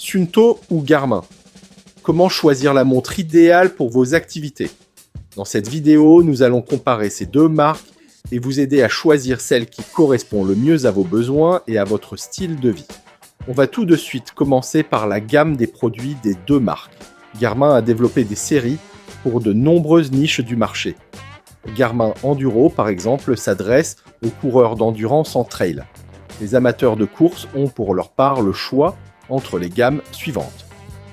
Suunto ou Garmin? Comment choisir la montre idéale pour vos activités? Dans cette vidéo, nous allons comparer ces deux marques et vous aider à choisir celle qui correspond le mieux à vos besoins et à votre style de vie. On va tout de suite commencer par la gamme des produits des deux marques. Garmin a développé des séries pour de nombreuses niches du marché. Garmin Enduro, par exemple, s'adresse aux coureurs d'endurance en trail. Les amateurs de course ont pour leur part le choix entre les gammes suivantes.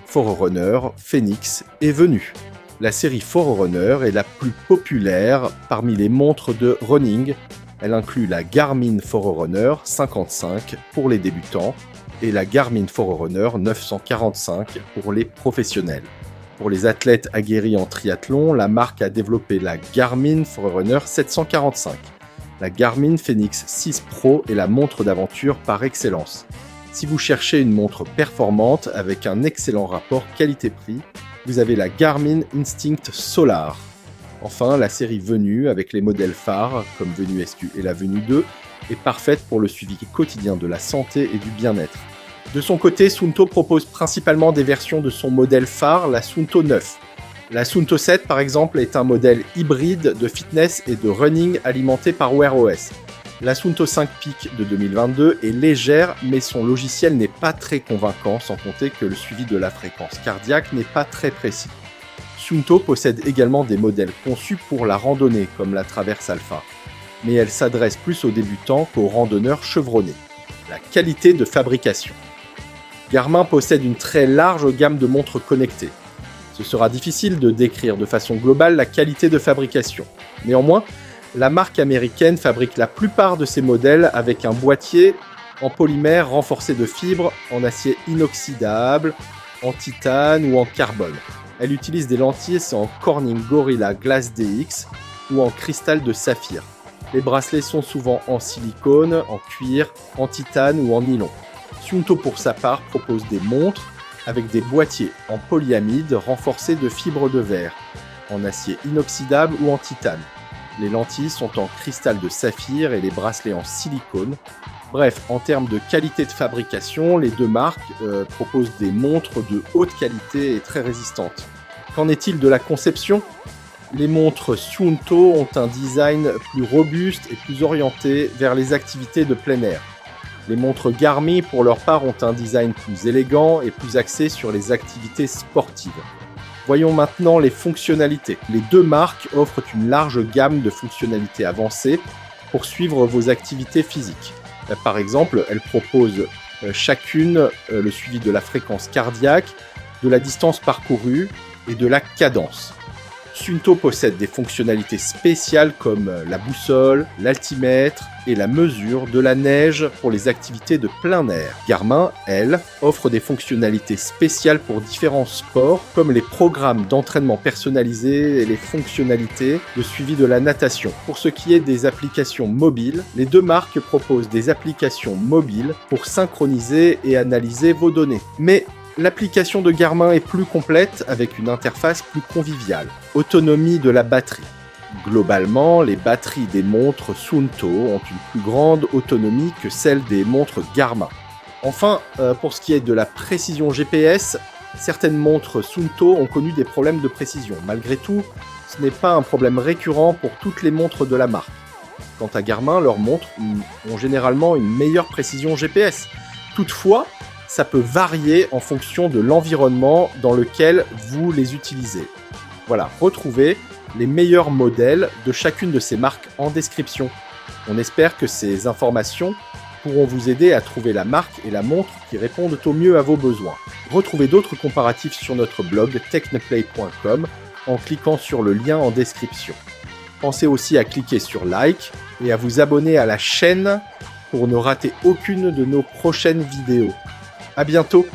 Forerunner, Fenix et Venu. La série Forerunner est la plus populaire parmi les montres de running. Elle inclut la Garmin Forerunner 55 pour les débutants et la Garmin Forerunner 945 pour les professionnels. Pour les athlètes aguerris en triathlon, la marque a développé la Garmin Forerunner 745. La Garmin Fenix 6 Pro est la montre d'aventure par excellence. Si vous cherchez une montre performante avec un excellent rapport qualité-prix, vous avez la Garmin Instinct Solar. Enfin, la série Venu avec les modèles phares comme Venu SQ et la Venu 2 est parfaite pour le suivi quotidien de la santé et du bien-être. De son côté, Suunto propose principalement des versions de son modèle phare, la Suunto 9. La Suunto 7, par exemple, est un modèle hybride de fitness et de running alimenté par Wear OS. La Suunto 5 Peak de 2022 est légère, mais son logiciel n'est pas très convaincant, sans compter que le suivi de la fréquence cardiaque n'est pas très précis. Suunto possède également des modèles conçus pour la randonnée, comme la Traverse Alpha, mais elle s'adresse plus aux débutants qu'aux randonneurs chevronnés. La qualité de fabrication. Garmin possède une très large gamme de montres connectées. Ce sera difficile de décrire de façon globale la qualité de fabrication. Néanmoins, la marque américaine fabrique la plupart de ses modèles avec un boîtier en polymère renforcé de fibres, en acier inoxydable, en titane ou en carbone. Elle utilise des lentilles en Corning Gorilla Glass DX ou en cristal de saphir. Les bracelets sont souvent en silicone, en cuir, en titane ou en nylon. Suunto pour sa part propose des montres avec des boîtiers en polyamide renforcés de fibres de verre, en acier inoxydable ou en titane. Les lentilles sont en cristal de saphir et les bracelets en silicone. Bref, en termes de qualité de fabrication, les deux marques proposent des montres de haute qualité et très résistantes. Qu'en est-il de la conception ? Les montres Suunto ont un design plus robuste et plus orienté vers les activités de plein air. Les montres Garmin, pour leur part, ont un design plus élégant et plus axé sur les activités sportives. Voyons maintenant les fonctionnalités. Les deux marques offrent une large gamme de fonctionnalités avancées pour suivre vos activités physiques. Par exemple, elles proposent chacune le suivi de la fréquence cardiaque, de la distance parcourue et de la cadence. Suunto possède des fonctionnalités spéciales comme la boussole, l'altimètre et la mesure de la neige pour les activités de plein air. Garmin, elle, offre des fonctionnalités spéciales pour différents sports comme les programmes d'entraînement personnalisés et les fonctionnalités de suivi de la natation. Pour ce qui est des applications mobiles, les deux marques proposent des applications mobiles pour synchroniser et analyser vos données. Mais l'application de Garmin est plus complète avec une interface plus conviviale. Autonomie de la batterie. Globalement, les batteries des montres Suunto ont une plus grande autonomie que celle des montres Garmin. Enfin, pour ce qui est de la précision GPS, certaines montres Suunto ont connu des problèmes de précision. Malgré tout, ce n'est pas un problème récurrent pour toutes les montres de la marque. Quant à Garmin, leurs montres ont généralement une meilleure précision GPS. Toutefois, ça peut varier en fonction de l'environnement dans lequel vous les utilisez. Voilà, retrouvez les meilleurs modèles de chacune de ces marques en description. On espère que ces informations pourront vous aider à trouver la marque et la montre qui répondent au mieux à vos besoins. Retrouvez d'autres comparatifs sur notre blog techneplay.com en cliquant sur le lien en description. Pensez aussi à cliquer sur like et à vous abonner à la chaîne pour ne rater aucune de nos prochaines vidéos. À bientôt!